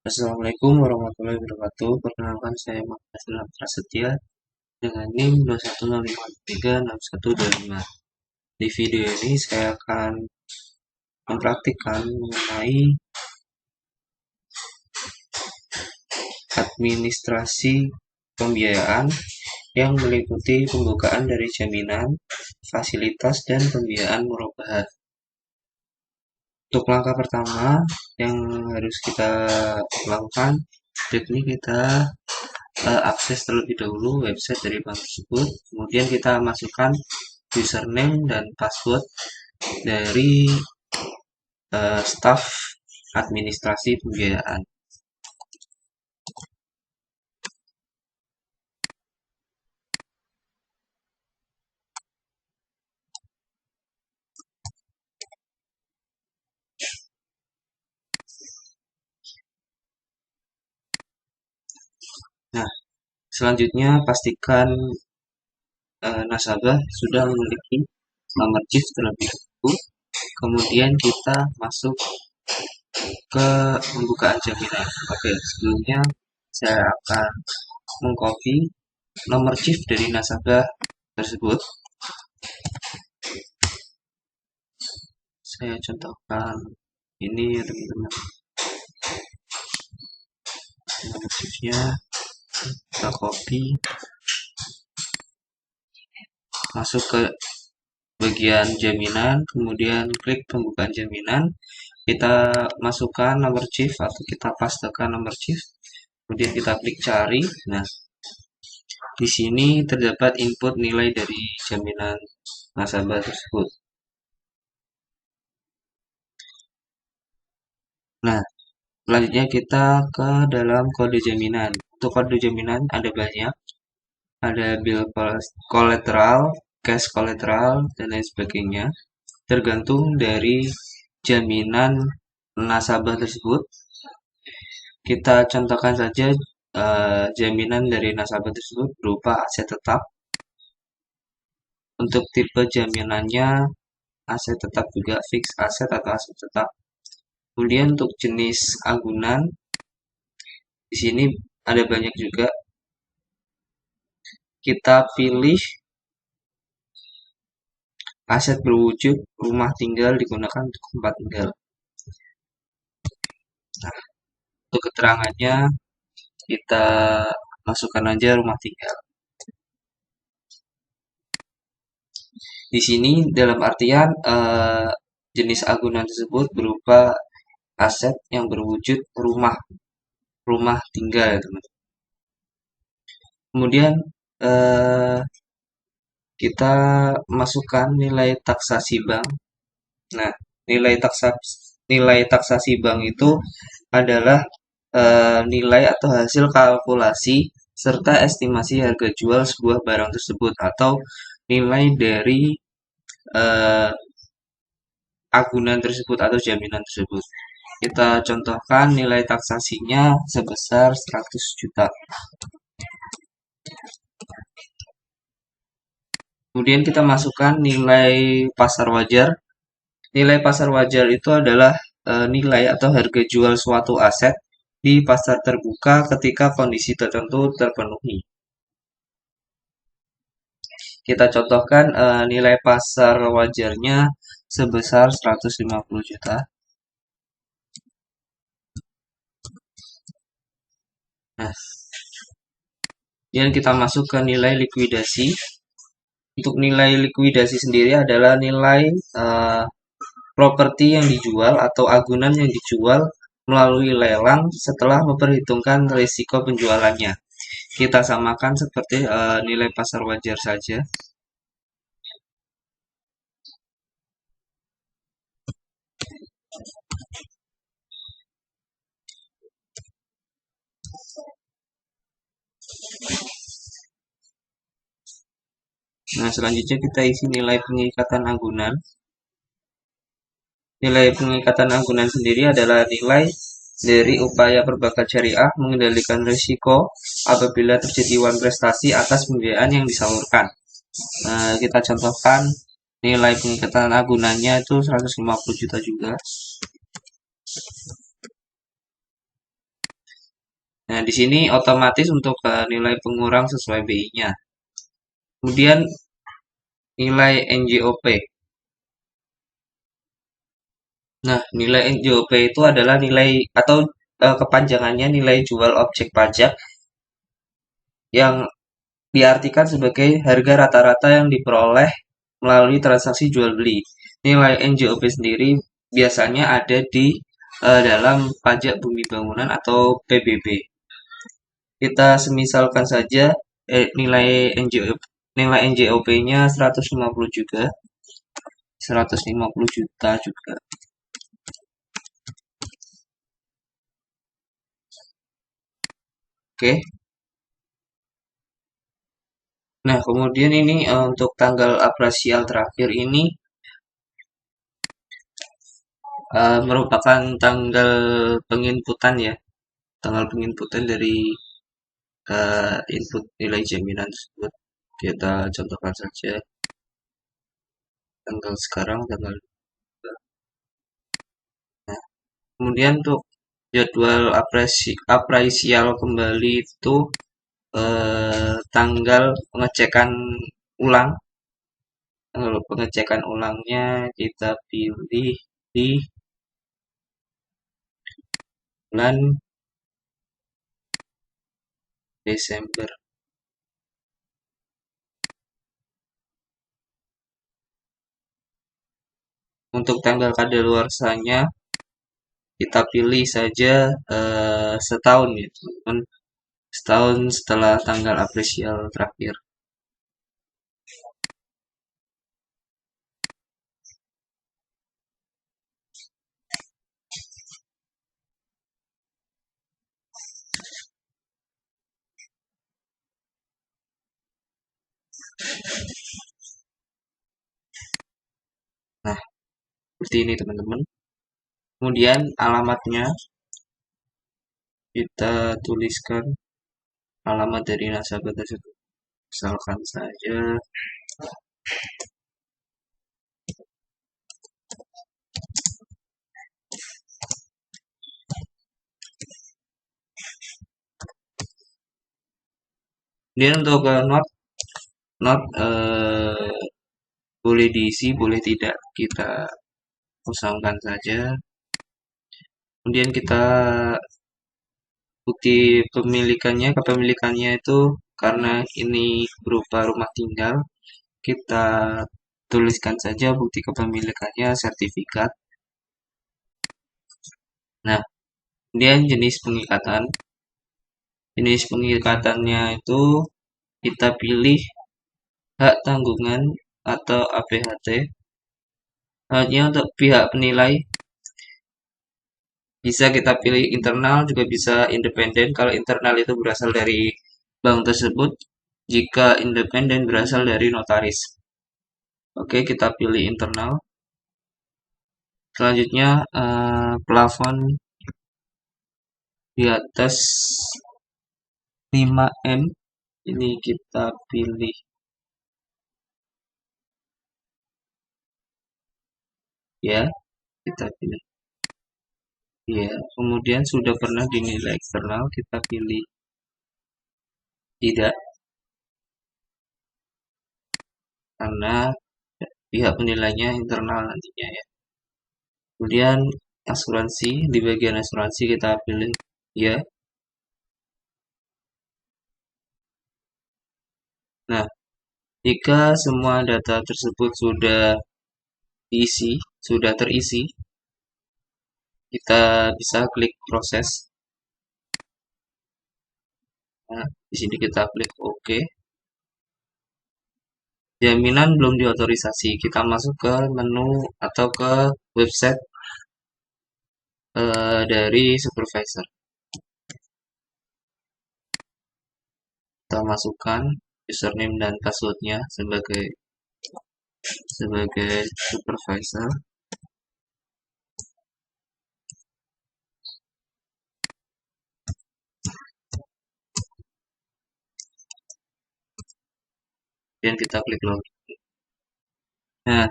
Assalamualaikum warahmatullahi wabarakatuh. Perkenalkan saya Muhammad Ilham Prasetya dengan NIM 210536125. Di video ini saya akan mempraktikkan mengenai administrasi pembiayaan yang meliputi pembukaan dari jaminan, fasilitas, dan pembiayaan murabahat. Untuk langkah pertama yang harus kita lakukan, ini kita akses terlebih dahulu website dari bank tersebut, kemudian kita masukkan username dan password dari staf administrasi pembiayaan. Nah, selanjutnya pastikan nasabah sudah memiliki nomor CIF terlebih dahulu. Kemudian kita masuk ke pembukaan jaminan. Oke, sebelumnya saya akan mengcopy nomor CIF dari nasabah tersebut. Saya contohkan ini ya teman-teman. Nomor CIF-nya kita copy, masuk ke bagian jaminan, kemudian klik pembukaan jaminan. Kita masukkan nomor CIF atau kita pastekan nomor CIF, kemudian kita klik cari. Nah, di sini terdapat input nilai dari jaminan nasabah tersebut. Nah, selanjutnya kita ke dalam kode jaminan. Untuk kode jaminan ada banyak, ada bill collateral, cash collateral, dan lain sebagainya. Tergantung dari jaminan nasabah tersebut. Kita contohkan saja jaminan dari nasabah tersebut berupa aset tetap. Untuk tipe jaminannya aset tetap juga, fixed aset atau aset tetap. Kemudian untuk jenis agunan, di sini ada banyak juga. Kita pilih aset berwujud rumah tinggal digunakan untuk tempat tinggal. Nah, untuk keterangannya kita masukkan aja rumah tinggal. Di sini dalam artian jenis agunan tersebut berupa aset yang berwujud rumah tinggal ya teman. Kemudian kita masukkan nilai taksasi bank. Nah, nilai taksasi bank itu adalah nilai atau hasil kalkulasi serta estimasi harga jual sebuah barang tersebut atau nilai dari agunan tersebut atau jaminan tersebut. Kita contohkan nilai taksasinya sebesar 100 juta. Kemudian kita masukkan nilai pasar wajar. Nilai pasar wajar itu adalah nilai atau harga jual suatu aset di pasar terbuka ketika kondisi tertentu terpenuhi. Kita contohkan nilai pasar wajarnya sebesar 150 juta. Nah, kemudian kita masuk ke nilai likuidasi. Untuk nilai likuidasi sendiri adalah nilai properti yang dijual atau agunan yang dijual melalui lelang setelah memperhitungkan risiko penjualannya. Kita samakan seperti nilai pasar wajar saja. Nah, selanjutnya kita isi nilai pengikatan agunan. Nilai pengikatan agunan sendiri adalah nilai dari upaya perbankan syariah mengendalikan risiko apabila terjadi wan prestasi atas pembiayaan yang disalurkan. Kita contohkan nilai pengikatan agunannya itu 150 juta juga. di sini otomatis untuk nilai pengurang sesuai BI-nya. Kemudian nilai NJOP. Nah, nilai NJOP itu adalah nilai atau kepanjangannya nilai jual objek pajak yang diartikan sebagai harga rata-rata yang diperoleh melalui transaksi jual beli. Nilai NJOP sendiri biasanya ada di dalam pajak bumi bangunan atau PBB. Kita semisalkan saja nilai NJOP-nya 150 juga, 150 juta juga. Oke. Nah, kemudian ini untuk tanggal apresial terakhir ini merupakan tanggal penginputan ya, tanggal penginputan dari input nilai jaminan tersebut. Kita contohkan saja tanggal sekarang, tanggal 2. Nah, kemudian untuk jadwal apresial kembali itu tanggal pengecekan ulang. Tanggal pengecekan ulangnya kita pilih di bulan Desember. Untuk tanggal kadaluarsanya kita pilih saja setahun ya teman-teman. Setahun setelah tanggal apresial terakhir. Nah, seperti ini teman-teman. Kemudian alamatnya kita tuliskan alamat dari nasabah tersebut. Misalkan saja kemudian untuk not boleh diisi, boleh tidak, kita kosongkan saja. Kemudian kita bukti kepemilikannya itu karena ini berupa rumah tinggal, kita tuliskan saja bukti kepemilikannya sertifikat. Nah, kemudian jenis pengikatan. Jenis pengikatannya itu kita pilih hak tanggungan atau APHT. Hanya untuk pihak penilai bisa kita pilih internal, juga bisa independen. Kalau internal itu berasal dari bank tersebut, jika independen berasal dari notaris. Oke, kita pilih internal. Selanjutnya plafon di atas 5M ini kita pilih ya, kita pilih ya. Kemudian sudah pernah dinilai eksternal, kita pilih tidak, karena pihak penilainya internal nantinya ya. Kemudian asuransi, di bagian asuransi kita pilih ya. Nah, jika semua data tersebut sudah diisi, sudah terisi, kita bisa klik proses. Nah, di sini kita klik OK. Jaminan belum diotorisasi. Kita masuk ke menu atau ke website dari supervisor. Kita masukkan username dan passwordnya sebagai supervisor. Dan kita klik login. Nah,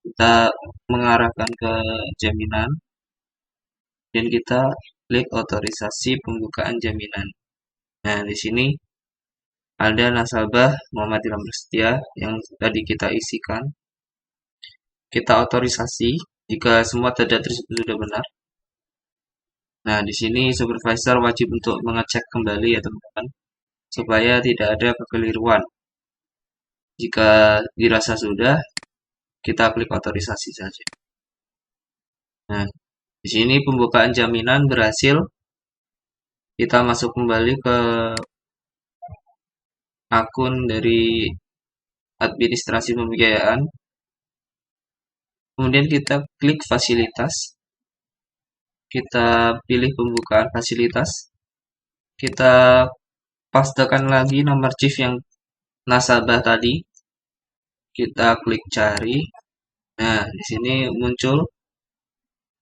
kita mengarahkan ke jaminan dan kita klik otorisasi pembukaan jaminan. Nah, di sini ada nasabah Muhammad Ilham Prasetya yang tadi kita isikan. Kita otorisasi jika semua data tersebut sudah benar. Nah, di sini supervisor wajib untuk mengecek kembali ya teman-teman, supaya tidak ada kekeliruan. Jika dirasa sudah, kita klik otorisasi saja. Nah, di sini pembukaan jaminan berhasil. Kita masuk kembali ke akun dari administrasi pembiayaan. Kemudian kita klik fasilitas. Kita pilih pembukaan fasilitas. Kita pastekan lagi nomor CIF yang nasabah tadi. Kita klik cari. Nah, di sini muncul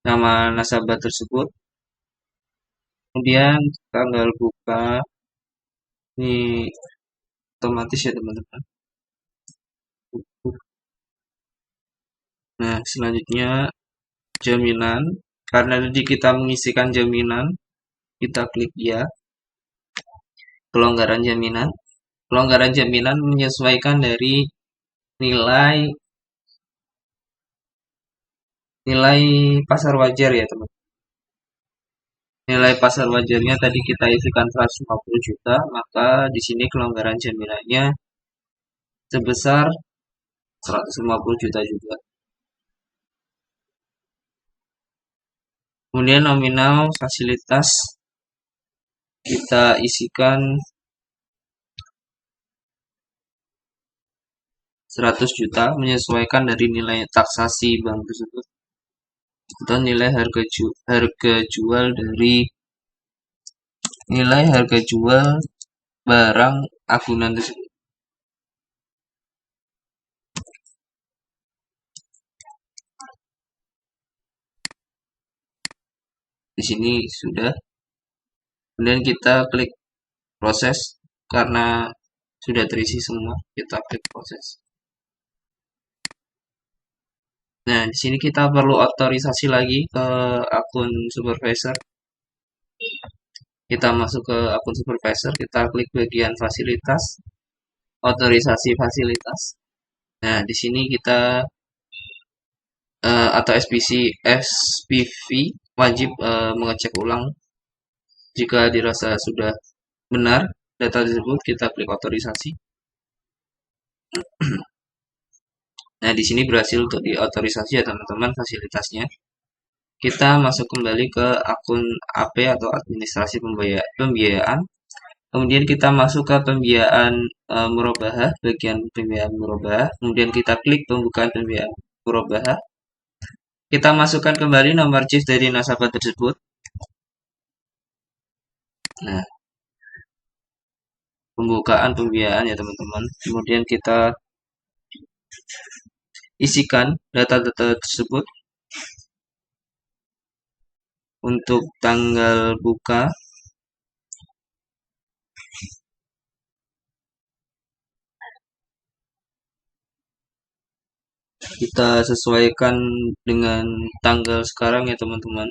nama nasabah tersebut. Kemudian tanggal buka ini otomatis ya teman-teman. Nah, selanjutnya jaminan. Karena tadi kita mengisikan jaminan, kita klik ya. Pelonggaran jaminan. Pelonggaran jaminan menyesuaikan dari nilai nilai pasar wajar ya teman. Nilai pasar wajarnya tadi kita isikan 150 juta, maka di sini kelonggaran jaminannya sebesar 150 juta juga. Kemudian nominal fasilitas kita isikan 100 juta menyesuaikan dari nilai taksasi bank tersebut atau nilai harga jual dari nilai harga jual barang agunan tersebut. Di sini sudah. Kemudian kita klik proses karena sudah terisi semua. Kita klik proses. Nah, di sini kita perlu otorisasi lagi ke akun supervisor. Kita masuk ke akun supervisor, kita klik bagian fasilitas, otorisasi fasilitas. Nah, di sini kita atau SPV wajib mengecek ulang jika dirasa sudah benar data tersebut. Kita klik otorisasi. Nah, di sini berhasil untuk diotorisasi ya teman-teman fasilitasnya. Kita masuk kembali ke akun AP atau administrasi pembiayaan. Kemudian kita masuk ke pembiayaan murabahah, bagian pembiayaan murabahah. Kemudian kita klik pembukaan pembiayaan murabahah. Kita masukkan kembali nomor CIF dari nasabah tersebut. Nah, pembukaan pembiayaan ya teman-teman. Kemudian kita isikan data-data tersebut untuk tanggal buka. Kita sesuaikan dengan tanggal sekarang ya teman-teman.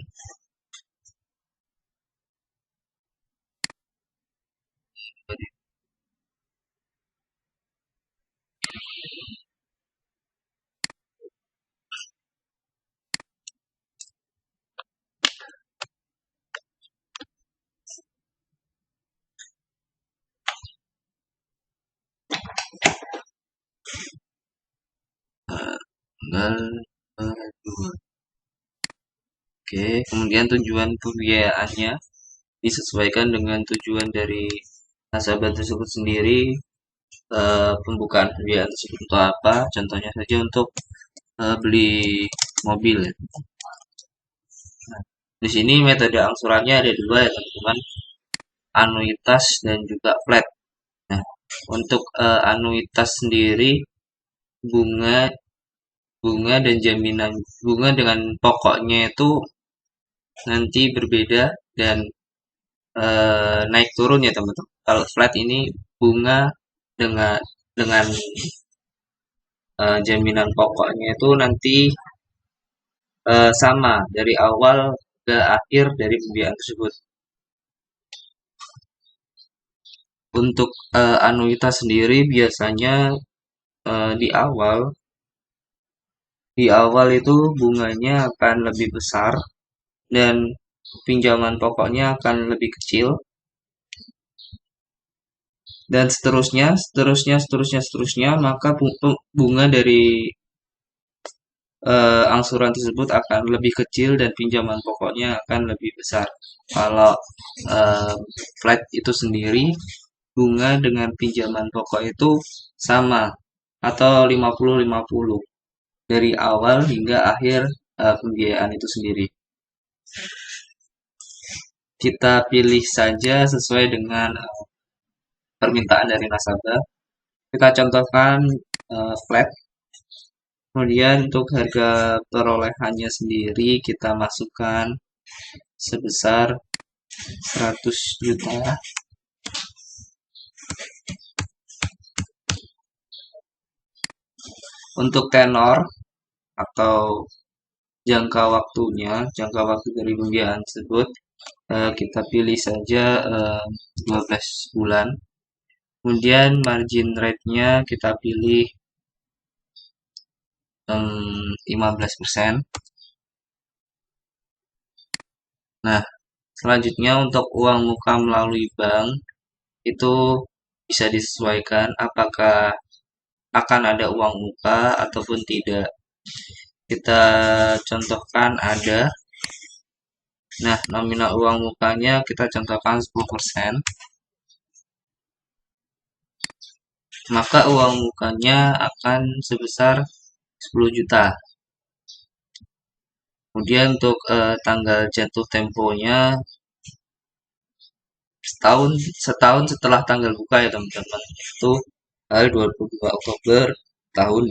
Tanggal 2. Oke, kemudian tujuan pembiayaannya disesuaikan dengan tujuan dari nasabah tersebut sendiri. Pembukaan pembiayaan tersebut untuk apa? Contohnya saja untuk beli mobil. Nah, di sini metode angsurannya ada dua ya teman-teman, anuitas dan juga flat. Nah, untuk anuitas sendiri bunga bunga dan jaminan bunga dengan pokoknya itu nanti berbeda dan naik turun ya teman-teman. Kalau flat ini bunga dengan jaminan pokoknya itu nanti sama dari awal ke akhir dari pembiayaan tersebut. Untuk anuitas sendiri biasanya di awal itu bunganya akan lebih besar dan pinjaman pokoknya akan lebih kecil dan seterusnya, seterusnya, seterusnya, seterusnya, maka bunga dari angsuran tersebut akan lebih kecil dan pinjaman pokoknya akan lebih besar. Kalau eh, flat itu sendiri, bunga dengan pinjaman pokok itu sama atau 50-50 dari awal hingga akhir pembiayaan itu sendiri. Kita pilih saja sesuai dengan permintaan dari nasabah. Kita contohkan flat. Kemudian untuk harga perolehannya sendiri kita masukkan sebesar 100 juta. Untuk tenor atau jangka waktu dari pembiayaan tersebut kita pilih saja 12 bulan. Kemudian margin rate-nya kita pilih 15%. Nah, selanjutnya untuk uang muka melalui bank itu bisa disesuaikan apakah akan ada uang muka ataupun tidak. Kita contohkan ada. Nah, nominal uang mukanya kita contohkan 10%. Maka uang mukanya akan sebesar 10 juta. Kemudian untuk tanggal jatuh temponya setahun setelah tanggal buka ya teman-teman. Itu tanggal 22 Oktober tahun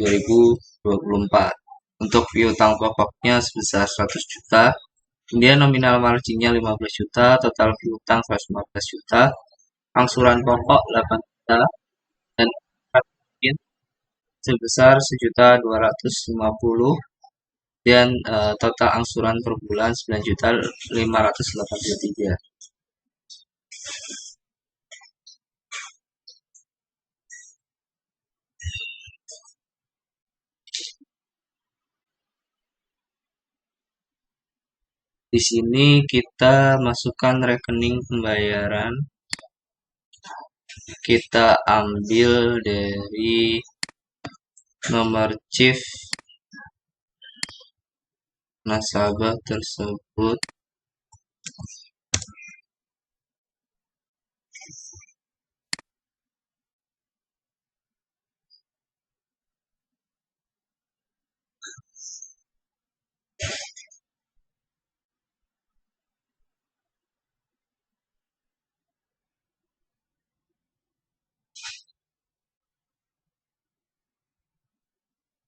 2024. Untuk piutang pokoknya sebesar 100 juta. Kemudian nominal marginnya 15 juta, total piutang 115 juta, angsuran pokok 8 juta, dan margin sebesar 1.250.000 dan total angsuran per bulan 9.583. Di sini kita masukkan rekening pembayaran. Kita ambil dari nomor CIF nasabah tersebut.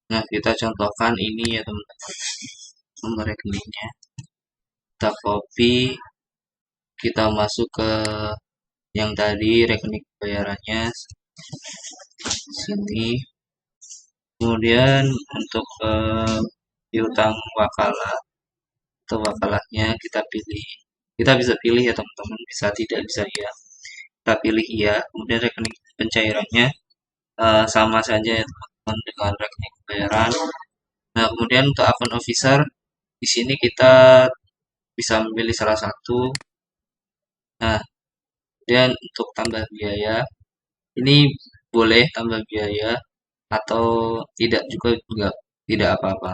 Nah, kita contohkan ini ya teman-teman, nomor rekeningnya. Kita copy, kita masuk ke yang tadi rekening pembayarannya sini. Kemudian untuk piutang wakalah atau wakalahnya kita pilih. Kita bisa pilih ya teman-teman, bisa tidak, bisa iya. Kita pilih iya. Kemudian rekening pencairannya sama saja ya teman-teman dengan rekening pembayaran. Nah, kemudian untuk akun officer di sini kita bisa memilih salah satu. Nah, kemudian untuk tambah biaya ini boleh tambah biaya atau tidak juga enggak, tidak apa-apa.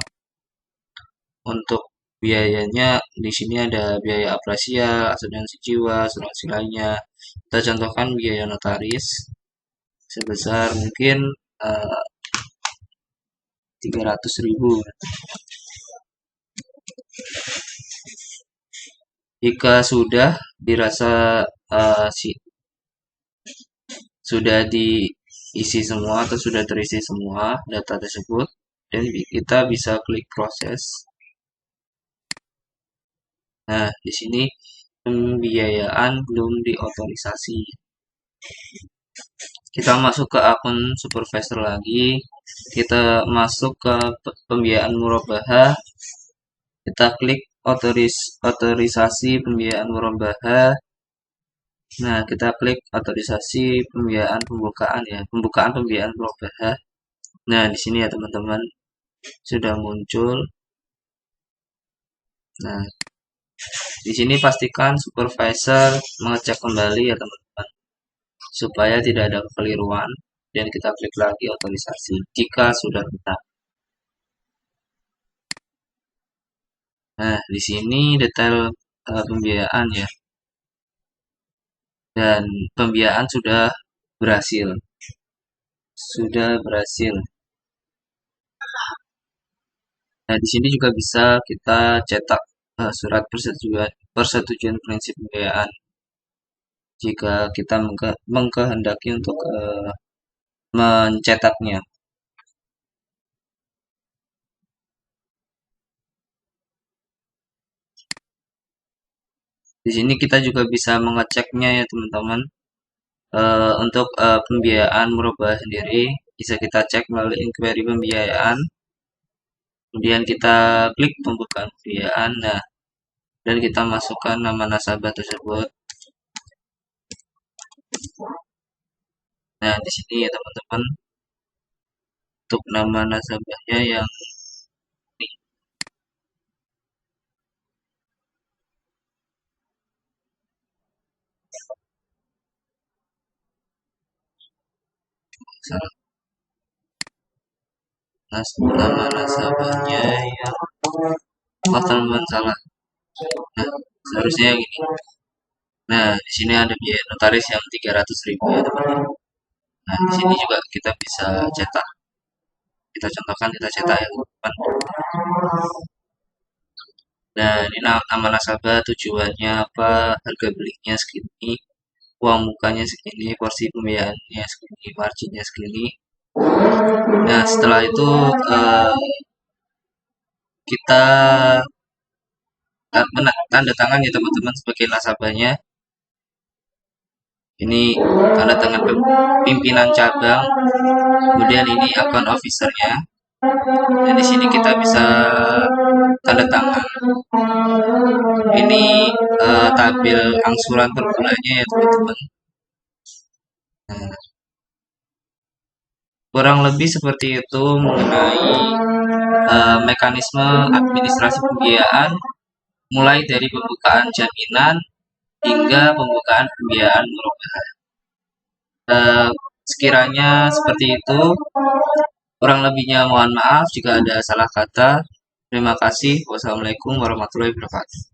Untuk biayanya di sini ada biaya apresial, asuransi jiwa, asuransi lainnya. Kita contohkan biaya notaris sebesar mungkin 300.000. Jika sudah dirasa sudah diisi semua atau sudah terisi semua data tersebut, dan kita bisa klik proses. Nah, di sini pembiayaan belum diotorisasi. Kita masuk ke akun supervisor lagi. Kita masuk ke pembiayaan murabahah. Kita klik otorisasi pembiayaan murabahah. Nah, kita klik otorisasi pembiayaan pembukaan ya, pembukaan pembiayaan perubahan. Nah, di sini ya teman-teman sudah muncul. Nah, di sini pastikan supervisor mengecek kembali ya teman-teman supaya tidak ada kekeliruan dan kita klik lagi otorisasi jika sudah benar. Nah, di sini detail pembiayaan ya dan pembiayaan sudah berhasil. Sudah berhasil. Nah, di sini juga bisa kita cetak surat persetujuan prinsip pembiayaan jika kita mengkehendaki untuk mencetaknya. Di sini kita juga bisa mengeceknya ya teman-teman. Untuk pembiayaan merubah sendiri bisa kita cek melalui inquiry pembiayaan. Kemudian kita klik pembukaan pembiayaan. Nah, dan kita masukkan nama nasabah tersebut. Nah, di sini ya teman-teman untuk nama nasabahnya yang ini. Salah, nama nasabahnya yang teman-teman salah. Nah, seharusnya yang ini. Nah, di sini ada biaya notaris yang 300.000 ya teman-teman. Nah, di sini juga kita bisa cetak. Kita contohkan, kita cetak ya teman-teman. Nah, ini nama nasabah, tujuannya apa, harga belinya segini, uang mukanya segini, porsi pembiayaannya segini, marginnya segini. Nah, setelah itu kita tanda tangan ya teman-teman sebagai nasabahnya. Ini tanda tangan pimpinan cabang. Kemudian ini akun officernya. Dan di sini kita bisa tanda tangan. Ini tabel angsuran per bulannya ya teman-teman. Nah, kurang lebih seperti itu mengenai mekanisme administrasi pembiayaan mulai dari pembukaan jaminan hingga pembukaan pembiayaan perubahan. Sekiranya seperti itu, kurang lebihnya mohon maaf jika ada salah kata. Terima kasih. Wassalamualaikum warahmatullahi wabarakatuh.